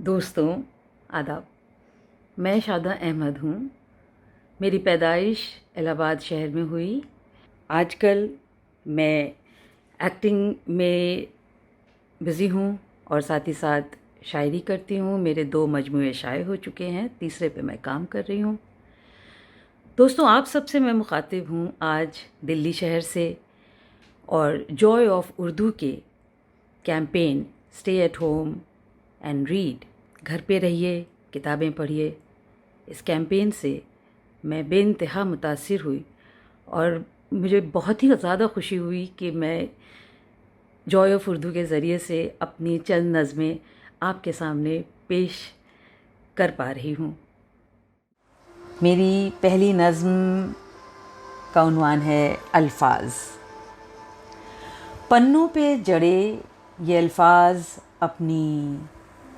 दोस्तों आदाब। मैं शादा अहमद हूँ। मेरी पैदाइश इलाहाबाद शहर में हुई। आजकल मैं एक्टिंग में बिज़ी हूँ और साथ ही साथ शायरी करती हूँ। मेरे 2 मजमूए शाये हो चुके हैं, तीसरे पे मैं काम कर रही हूँ। दोस्तों, आप सबसे मैं मुखातिब हूँ आज दिल्ली शहर से, और जॉय ऑफ उर्दू के campaign stay at home and read, घर पे रहिए किताबें पढ़िए, इस कैंपेन से मैं बेइंतहा मुतासिर हुई और मुझे बहुत ही ज़्यादा खुशी हुई कि मैं जॉय ऑफ उर्दू के ज़रिए से अपनी चंद नज़में आपके सामने पेश कर पा रही हूँ। मेरी पहली नज़्म का उन्वान है अल्फाज। पन्नों पे जड़े ये अल्फाज अपनी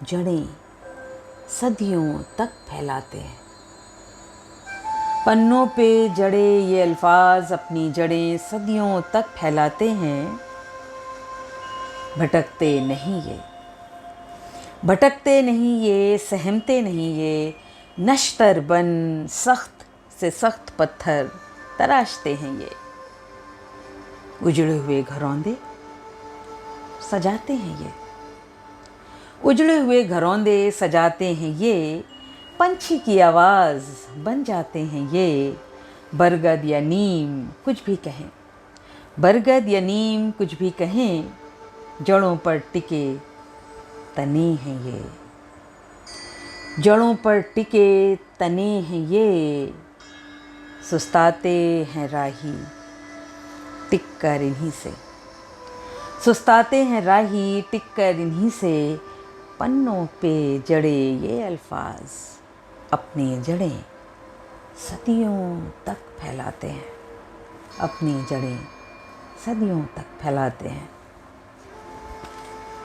जड़ें सदियों तक फैलाते हैं। पन्नों पे जड़े ये अल्फाज अपनी जड़ें सदियों तक फैलाते हैं। भटकते नहीं ये, भटकते नहीं ये, सहमते नहीं ये, नश्तर बन सख्त से सख्त पत्थर तराशते हैं ये। उजड़े हुए घरौंदे सजाते हैं ये, उजड़े हुए घरौंदे सजाते हैं ये, पंछी की आवाज़ बन जाते हैं ये। बरगद या नीम कुछ भी कहें, बरगद या नीम कुछ भी कहें, जड़ों पर टिके तने हैं ये, जड़ों पर टिके तने हैं ये। सुस्ताते हैं राही टिक कर इन्हीं से, सुस्ताते हैं राही टिक कर इन्हीं से। पन्नों पे जड़े ये अल्फाज अपनी जड़ें सदियों तक फैलाते हैं, अपनी जड़ें सदियों तक फैलाते हैं।